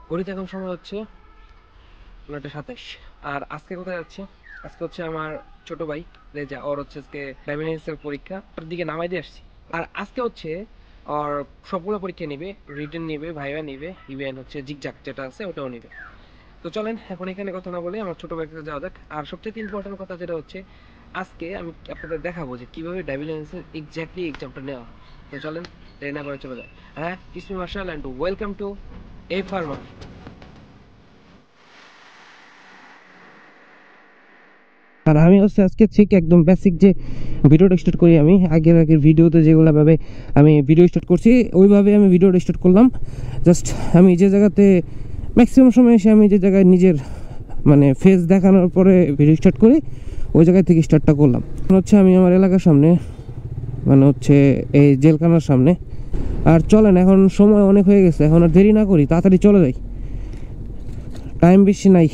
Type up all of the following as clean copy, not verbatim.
ঘড়িতে এখন সময় হচ্ছে 9:27। আর আজকে কোথায় যাচ্ছে? আজকে হচ্ছে আমার ছোট ভাই রেজা, ওর হচ্ছে আজকে ড্রাইভিং লাইসেন্সের পরীক্ষা, ওর দিকে নামাই দিয়ে আসছি। আর আজকে হচ্ছে ওর সবগুলো পরীক্ষা নিবে, রিটেন নিবে, ভাইভা নিবে, ইভেন হচ্ছে জিগজাক যেটা আছে ওটাও নিবে। তো চলেন এখন এখানে কথা না বলে আমার ছোট ভাইয়ের কাছে যাওয়া যাক। আর সবচেয়ে ইম্পর্টেন্ট কথা যেটা হচ্ছে, আজকে আমি আপনাদের দেখাবো যে কিভাবে ড্রাইভিং লাইসেন্সের এক্স্যাক্টলি এক্সামটা নেওয়া হয়। তো চলেন দেরি না করে চলে যায়। হ্যাঁ, ইসমি Marshall and welcome to a pharma. আর আমি হচ্ছে আজকে ঠিক একদম বেসিক যে ভিডিওটা স্টার্ট করি, আমি আগের ভিডিওতে যেগুলো ভাবে আমি ভিডিও স্টার্ট করছি ওইভাবে আমি ভিডিওটা স্টার্ট করলাম। জাস্ট আমি যে জায়গাতে ম্যাক্সিমাম সময় এসে আমি যে জায়গায় নিজের মানে ফেস দেখানোর পরে ভিডিও স্টার্ট করি ওই জায়গা থেকে স্টার্টটা করলাম। হচ্ছে আমি আমার এলাকার সামনে, মানে হচ্ছে এই জেলখানার সামনে। আর চলেন, এখন সময় অনেক হয়ে গেছে, এখন আর দেরি না করি, তাড়াতাড়ি চলে যাই, টাইম বেশি নাই।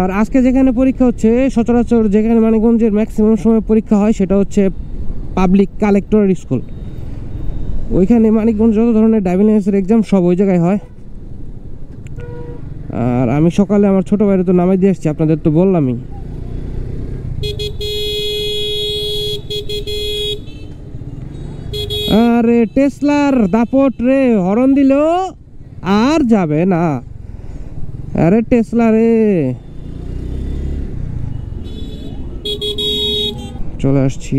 আর আজকে যেখানে পরীক্ষা হচ্ছে, সচরাচর যেখানে মানিকগঞ্জের ম্যাক্সিমাম সময় পরীক্ষা হয় সেটা হচ্ছে পাবলিক কালেক্টর স্কুল। ওইখানে মানিকগঞ্জ যত ধরনের ড্রাইভিং লাইসেন্সের এক্সাম সব ওই জায়গায় হয়। আর আমি সকালে আমার ছোটো ভাইরে তো নামাই দিয়ে আসছি, আপনাদের তো বললামই। আরে টেসলার দাপট রে, হরন দিল আর যাবে না। আরে টেসলা রে, চলে আসছি।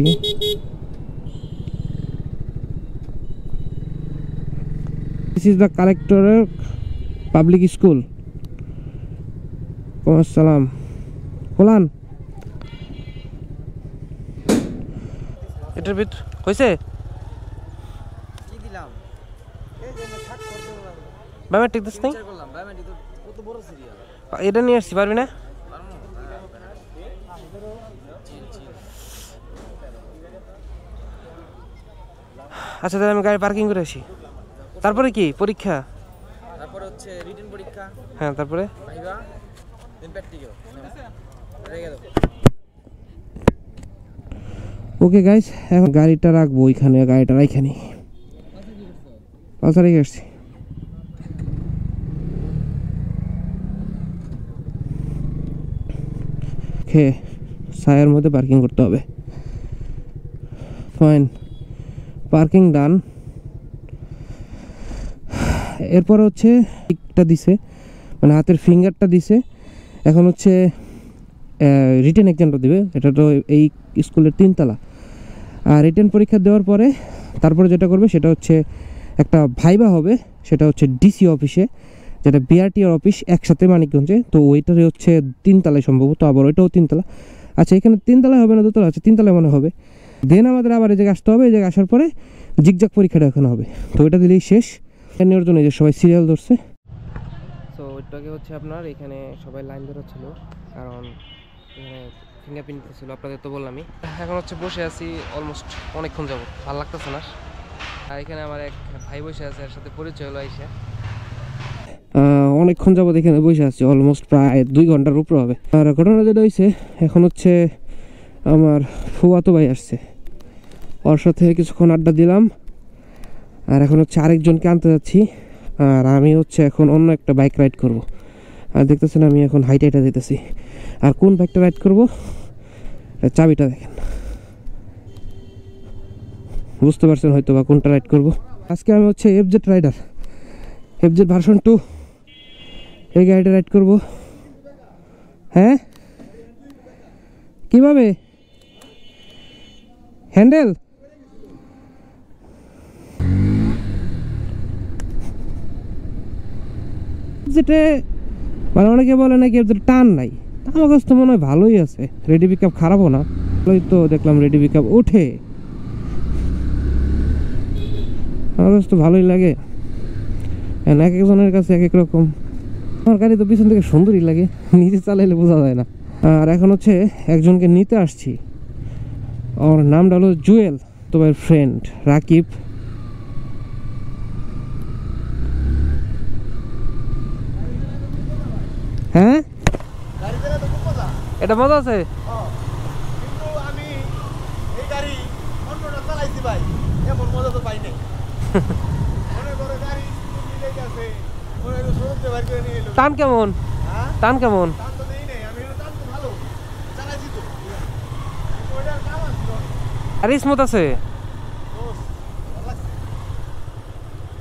দিস ইজ দ্য কালেক্টরের পাবলিক স্কুল। আসসালাম কোলান এটার ভিতর কইছে কি দিলাম এই যে 60 করে দিলাম বায়োমেট্রিক দিস নাই, করলাম বায়োমেট্রিক তো কত বড় সিরিয়াল এটা নিয়ে আসছি, পারবি না? আচ্ছা তাহলে আমি গাড়ি পার্কিং করে আসি। তারপরে কি পরীক্ষা? তারপর হচ্ছে রিটেন পরীক্ষা, হ্যাঁ তারপরে ভাইবা, দেন প্র্যাকটিক্যাল রেগে দাও। ওকে গাইস, এখন গাড়িটা রাখবো ওইখানে, গাড়িটা রাইখানি পালসার রেখে আসছি। খেয়ে ছায়ার মধ্যে পার্কিং করতে হবে। ফাইন, পার্কিং ডান। এরপর হচ্ছে টিকটা দিছে, মানে হাতের ফিঙ্গারটা দিছে। এখন হচ্ছে রিটেন এক্সামটা দিবে। এটা তো এই স্কুলের 3 তলা। আর রিটেন পরীক্ষা দেওয়ার পরে তারপরে যেটা করবে সেটা হচ্ছে একটা ভাইবা হবে, সেটা হচ্ছে ডিসি অফিসে, যেটা বিআরটিআর অফিস একসাথে মানিকগঞ্জে। তো ওইটারে হচ্ছে 3 তলায় সম্ভবত, আবার ওইটাও 3 তলা। আচ্ছা এখানে 3 তলায় হবে না 2 তলা আছে, 3 তলায় মনে হবে। দেন আমাদের আবার এই জায়গায় আসতে হবে, এই জায়গায় আসার পরে জিগজাক পরীক্ষাটা এখানে হবে। তো ওইটা দিলেই শেষ। নেওয়ার জন্য যে সবাই সিরিয়াল ধরছে। তো ওইটাকে হচ্ছে আপনার এখানে সবাই লাইন ধরেছিল, কারণ এখানে ফিঙ্গারপ্রিন্ট ছিল, আপনাদের তো বললামই। এখন হচ্ছে বসে আছি অলমোস্ট অনেকক্ষণ যাবো, ভালো লাগতেছে না। আর এখানে আমার এক ভাই বসে আছে, এর সাথে পরিচয় হলো আইসা। অনেকক্ষণ যাবো এখানে বসে আছি, অলমোস্ট প্রায় 2 ঘন্টার উপর হবে। আর ঘটনা যেটা হয়েছে, এখন হচ্ছে আমার ফুয়াতো ভাই আসছে, ওর সাথে কিছুক্ষণ আড্ডা দিলাম। আর এখন হচ্ছে আরেকজনকে আনতে যাচ্ছি। আর আমি হচ্ছে এখন অন্য একটা বাইক রাইড করব। আর দেখতেছেন আমি এখন হাইটাইটা যেতেছি। আর কোন বাইকটা রাইড করব, চাবিটা দেখেন, বুঝতে পারছেন হয়তো বা কোনটা রাইড করব। আজকে আমি হচ্ছে এফজেড রাইডার, এফজেড ভার্সন 2 এই গাড়িটা রাইড করব। হ্যাঁ কিভাবে হ্যান্ডেল, যেটা মানে অনেকে বলে নাকি এফজেড টান নাই, আমার কাছে তো মনে হয় ভালোই আছে। রেডি পিকআপ খারাপও না, ভালোই তো দেখলাম রেডি পিকআপ ওঠে, আমার কাছে তো ভালোই লাগে। এক একজনের কাছে এক এক রকম। আমার গাড়ি তো পিছন থেকে সুন্দরই লাগে, নিজে চালাইলে বোঝা যায় না। আর এখন হচ্ছে একজনকে নিতে আসছি, ওর নামটা হলো জুয়েল, তোমার ফ্রেন্ড রাকিব। হ্যাঁ গাড়ি চালাতে তো খুব মজা। এটা মজা আছে। কিন্তু আমি এই গাড়ি অন্যটা চালাইছি ভাই, এমন মজা তো পাই নাই। মনে করো গাড়ি মিলে গেছে, মনে করো সরতে বাইর করে নিয়ে এলো। টান কেমন? হ্যাঁ টান কেমন? টান তো নেই নাই, আমি টান তো ভালো চালাইছি তো, কিন্তু ওইটার কাম আছে তো। আর স্মুথ আছে। দোস্ত, ভালো লাগছে।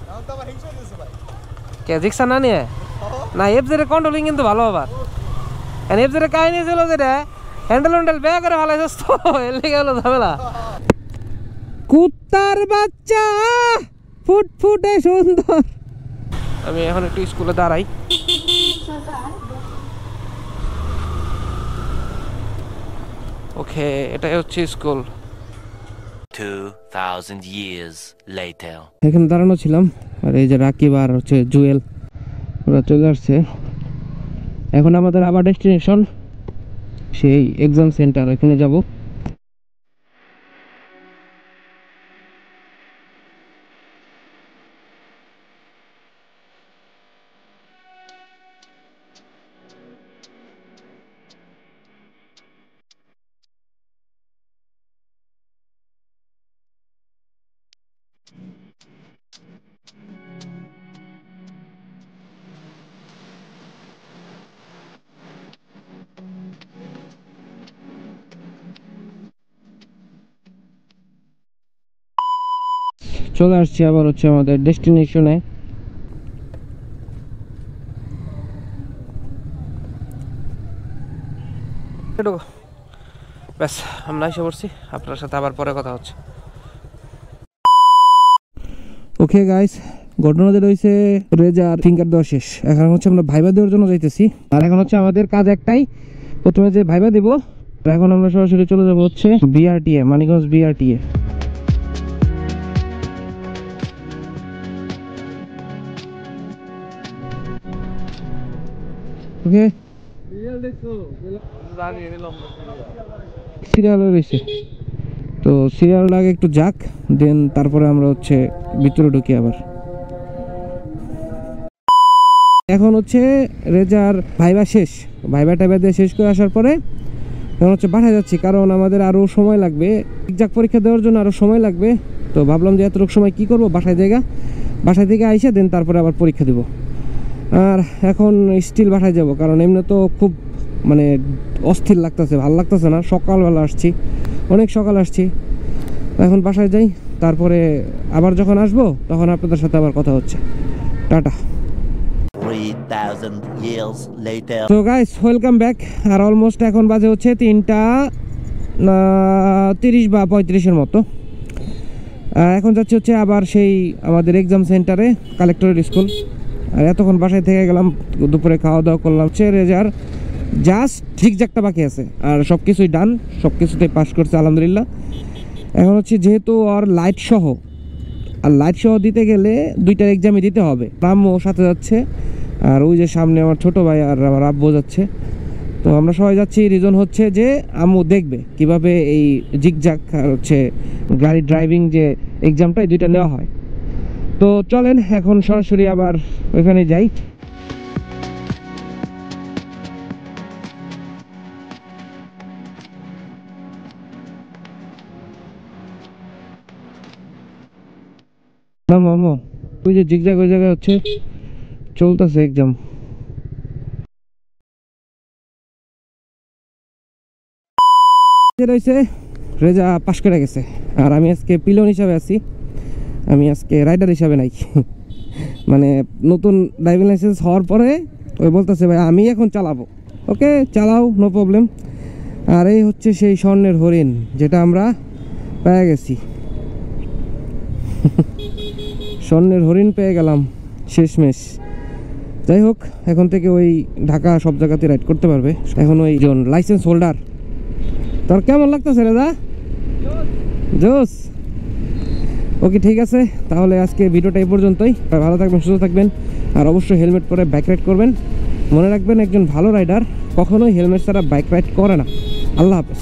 এখন তো আমার হিংসা হইতেছে ভাই। কে জিক্সা না নিয়ে না এফজেড কন্ট্রোলিং কিন্তু ভালো আবার। এন্ড এফজেড কাহিনী ছিল যেটা হ্যান্ডেল বে করে ভালাইছস তো এর লেগে হলো ঝামেলা। কুত্তার বাচ্চা ফুটফুটে সুন্দর। আমি এখন একটু স্কুলে দাঁড়াই। ওকে, এটাই হচ্ছে স্কুল। 2000 years later. এখানে দাঁড়ানো ছিলাম, আর এই যে রাকিব আর হচ্ছে জুয়েল ওরা চলে আসছে। এখন আমাদের আবার ডেস্টিনেশন সেই এক্সাম সেন্টার, ওখানে যাব। চলে আসছি আবার হচ্ছে আমাদের ডেস্টিনেশনে। ব্যাস আমরা এসে পড়ছি, আপনার সাথে আবার পরে কথা হচ্ছে। ওকে গাইস, ঘটনা যেটা হয়েছে রেজার ফিঙ্গার দেওয়া শেষ। এখন হচ্ছে আমরা ভাইবা দেওয়ার জন্য যাইতেছি। আর এখন হচ্ছে আমাদের কাজ একটাই, প্রথমে যে ভাইবা দিব। এখন আমরা সরাসরি চলে যাবো হচ্ছে বিআরটিএ, মানিকগঞ্জ বিআরটিএ। ওকে, সিরিয়াল রয়েছে তো, সিরিয়াল আগে একটু যাক, দেন তারপরে আমরা হচ্ছে ভিতরে ঢুকি আবার। এখন হচ্ছে রেজার ভাইবা শেষ, ভাইবা টাইবা দিয়ে শেষ করে আসার পরে এখন হচ্ছে বাসায় যাচ্ছি, কারণ আমাদের আরও সময় লাগবে এক্সাম পরীক্ষা দেওয়ার জন্য, আরও সময় লাগবে। তো ভাবলাম যে এতটুকু সময় কি করব, বাসায় থেকে আইসা দেন তারপরে আবার পরীক্ষা দিব। আর এখন স্টিল বাসায় যাব, কারণ এমনি তো খুব মানে অস্থির লাগতেছে, ভালো লাগতেছে না। সকালবেলা আসছি, অনেক সকাল আসছি। এখন বাসায় যাই, তারপরে আবার যখন আসবো তখন আপনাদের সাথে আবার কথা হচ্ছে। টাটা। 3000 years later. তো গাইস, ওয়েলকাম ব্যাক। আর অলমোস্ট এখন বাজে হচ্ছে 3:30 বা 35-এর মতো। এখন যাচ্ছি হচ্ছে আবার সেই আমাদের এক্সাম সেন্টারে, কালেক্টরেট স্কুল। আর এতক্ষণ বাসায় থেকে গেলাম, দুপুরে খাওয়া দাওয়া করলাম। হচ্ছে রেজার জাস্ট ঠিকঠাকটা বাকি আছে, আর সব কিছুই ডান, সব কিছুতেই পাস করছে আলহামদুলিল্লাহ। এখন হচ্ছে যেহেতু আর লাইট সহ, আর লাইট সহ দিতে গেলে 2টার এক্সামই দিতে হবে। আম্মু সাথে যাচ্ছে, আর ওই যে সামনে আমার ছোট ভাই আর আমার আব্বু যাচ্ছে। তো আমরা সবাই যাচ্ছি, রিজন হচ্ছে যে আম্মু দেখবে কিভাবে এই জিগজাগ আর হচ্ছে গাড়ি ড্রাইভিং যে এক্সামটা, এই 2টা নেওয়া হয়। তো চলেন এখন সরাসরি আবার ওইখানে যাই। মামা ওই যে জিগজাগ ওই জায়গায় হচ্ছে চলতেছে এক্সাম। রয়েছে রেজা পাশ করে গেছে, আর আমি আজকে পিলন হিসাবে আছি, আমি আজকে রাইডার হিসাবে নাই। মানে নতুন ড্রাইভিং লাইসেন্স হওয়ার পরে ওই বলতেছে ভাই আমি এখন চালাবো। ওকে, চালাও, নো প্রবলেম। আর এই হচ্ছে সেই স্বর্ণের হরিণ যেটা আমরা পেয়ে গেছি। স্বর্ণের হরিণ পেয়ে গেলাম শেষমেশ। যাই হোক, এখন থেকে ওই ঢাকা সব জায়গাতে রাইড করতে পারবে। এখন ওই জন লাইসেন্স হোল্ডার। তোর কেমন লাগতেছে রেজা? জোস। ওকে, ঠিক আছে, তাহলে আজকে ভিডিওটা এই পর্যন্তই। ভালো থাকবেন, সুস্থ থাকবেন, আর অবশ্যই হেলমেট পরে বাইক রাইড করবেন। মনে রাখবেন, একজন ভালো রাইডার কখনোই হেলমেট ছাড়া বাইক রাইড করে না। আল্লাহ হাফেজ।